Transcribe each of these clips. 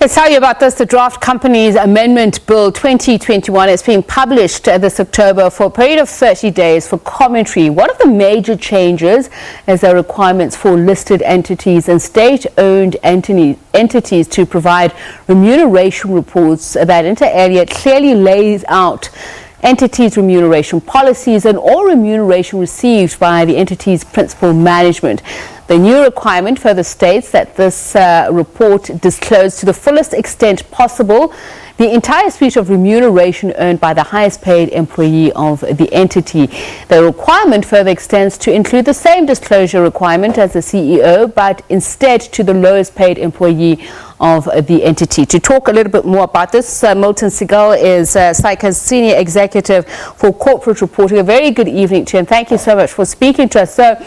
Let's tell you about this. The Draft Companies Amendment Bill 2021 is being published this October for a period of 30 days for commentary. One of the major changes is the requirements for listed entities and state-owned entities to provide remuneration reports that inter alia clearly lays out entities' remuneration policies and all remuneration received by the entity's principal management. The new requirement further states that this report disclose to the fullest extent possible the entire suite of remuneration earned by the highest paid employee of the entity. The requirement further extends to include the same disclosure requirement as the CEO, but instead to the lowest paid employee of the entity. To talk a little bit more about this, Milton Segal is SAICA's Senior Executive for Corporate Reporting. A very good evening to you, and thank you so much for speaking to us. So,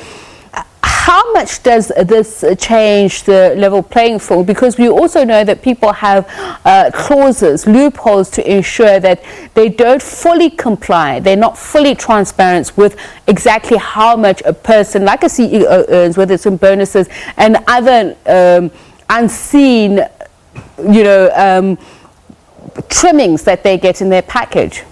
how much does this change the level playing field? Because we also know that people have clauses, loopholes to ensure that they don't fully comply. They're not fully transparent with exactly how much a person like a CEO earns, whether it's in bonuses and other unseen, trimmings that they get in their package.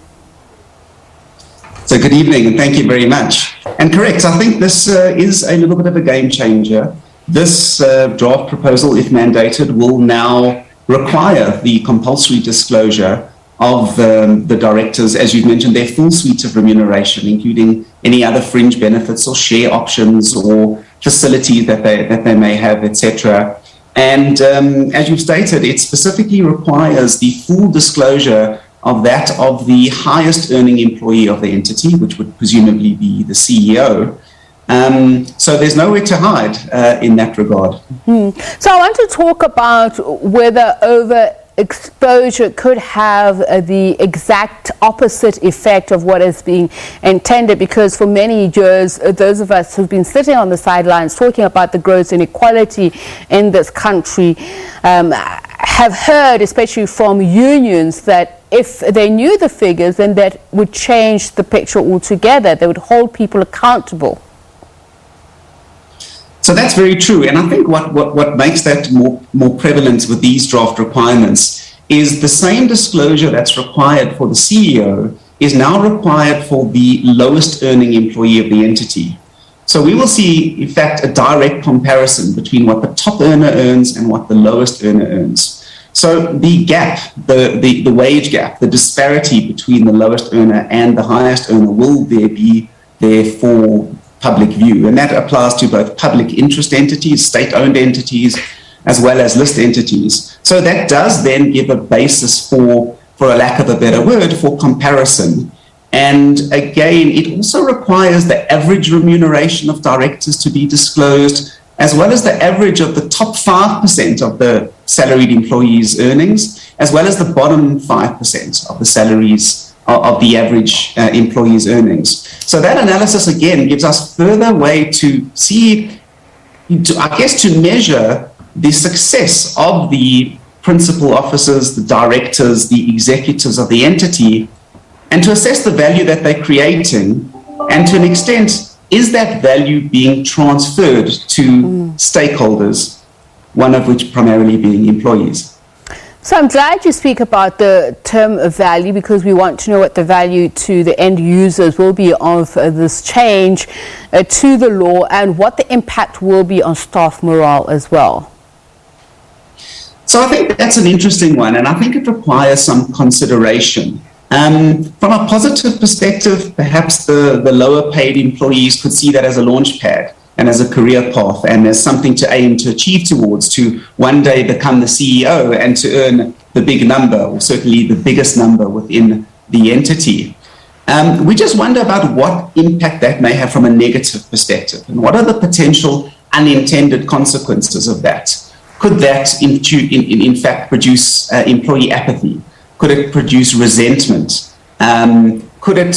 So good evening and thank you very much. And correct, I think this is a little bit of a game changer. This draft proposal, if mandated, will now require the compulsory disclosure of the directors, as you've mentioned, their full suite of remuneration, including any other fringe benefits or share options or facilities that they may have, etc. And as you've stated, it specifically requires the full disclosure of that of the highest earning employee of the entity, which would presumably be the CEO. So there's nowhere to hide in that regard. So I want to talk about whether overexposure could have the exact opposite effect of what is being intended, because for many years, those of us who've been sitting on the sidelines talking about the gross inequality in this country have heard, especially from unions, that if they knew the figures, then that would change the picture altogether. They would hold people accountable. So that's very true. And I think what makes that more prevalent with these draft requirements is the same disclosure that's required for the CEO is now required for the lowest earning employee of the entity. So we will see, in fact, a direct comparison between what the top earner earns and what the lowest earner earns. So the gap, the wage gap, the disparity between the lowest earner and the highest earner will be there for public view. And that applies to both public interest entities, state-owned entities, as well as list entities. So that does then give a basis for a lack of a better word, for comparison. And again, it also requires the average remuneration of directors to be disclosed, as well as the average of the top 5% of the salaried employees' earnings, as well as the bottom 5% of the salaries of the average employee's earnings. So that analysis, again, gives us further way to see, to measure the success of the principal officers, the directors, the executives of the entity, and to assess the value that they're creating, and to an extent, is that value being transferred to stakeholders, one of which primarily being employees? So I'm glad you speak about the term of value, because we want to know what the value to the end users will be of this change to the law, and what the impact will be on staff morale as well. So I think that's an interesting one, and I think it requires some consideration. From a positive perspective, perhaps the lower paid employees could see that as a launch pad and as a career path and as something to aim to achieve towards, to one day become the CEO and to earn the big number, or certainly the biggest number within the entity. We just wonder about what impact that may have from a negative perspective, and what are the potential unintended consequences of that. Could that in fact produce employee apathy? Could it produce resentment? Could it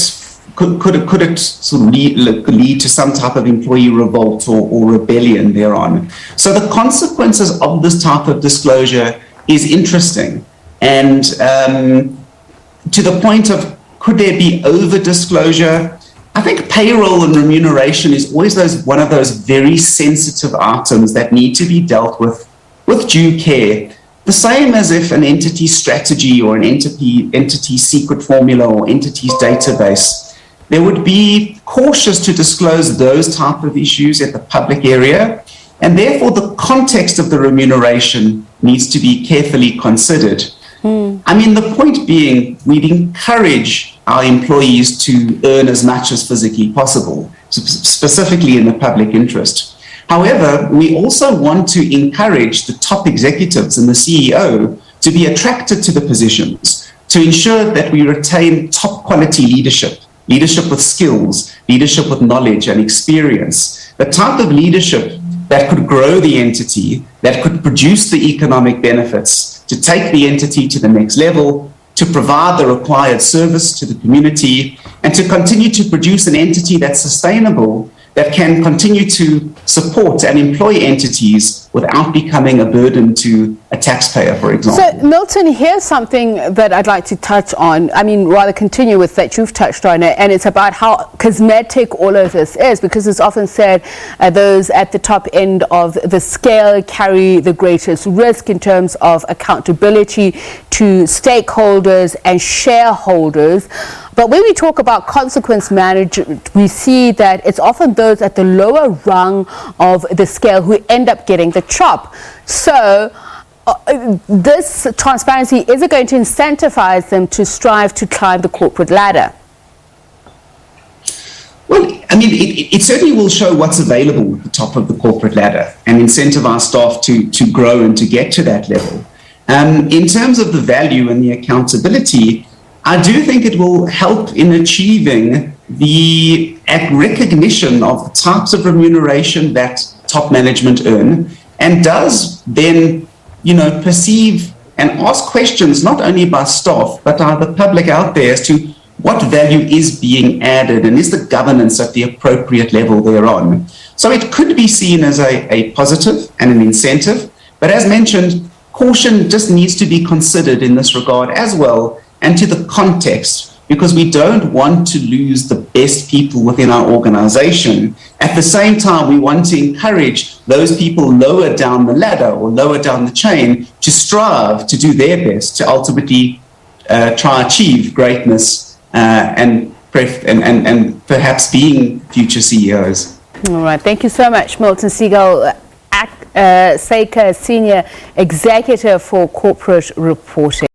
sort of lead to some type of employee revolt or rebellion thereon? So the consequences of this type of disclosure is interesting. And to the point of, could there be over disclosure? I think payroll and remuneration is always one of those very sensitive items that need to be dealt with due care. the same as if an entity strategy or an entity secret formula or entity's database, they would be cautious to disclose those type of issues at the public area, and therefore the context of the remuneration needs to be carefully considered. I mean, the point being, we'd encourage our employees to earn as much as physically possible, specifically in the public interest. However, we also want to encourage the top executives and the CEO to be attracted to the positions, to ensure that we retain top quality leadership with skills, leadership with knowledge and experience, the type of leadership that could grow the entity, that could produce the economic benefits, to take the entity to the next level, to provide the required service to the community, and to continue to produce an entity that's sustainable, that can continue to support and employ entities without becoming a burden to a taxpayer, for example. So, Milton, here's something that I'd like to touch on. I mean, rather continue with that you've touched on it, and it's about how cosmetic all of this is, because it's often said those at the top end of the scale carry the greatest risk in terms of accountability to stakeholders and shareholders. But when we talk about consequence management, we see that it's often those at the lower rung of the scale who end up getting the chop. So this transparency, is it going to incentivize them to strive to climb the corporate ladder? Well, I mean, it certainly will show what's available at the top of the corporate ladder and incentivize staff to grow and to get to that level. In terms of the value and the accountability, I do think it will help in achieving the recognition of the types of remuneration that top management earn, and does then, perceive and ask questions not only by staff, but by the public out there as to what value is being added and is the governance at the appropriate level thereon. So it could be seen as a positive and an incentive, but as mentioned, caution just needs to be considered in this regard as well, and to the context, because we don't want to lose the best people within our organization. At the same time, we want to encourage those people lower down the ladder or lower down the chain to strive to do their best to ultimately try achieve greatness and perhaps being future CEOs. All right, thank you so much, Milton Segal, SAICA Senior Executive for Corporate Reporting.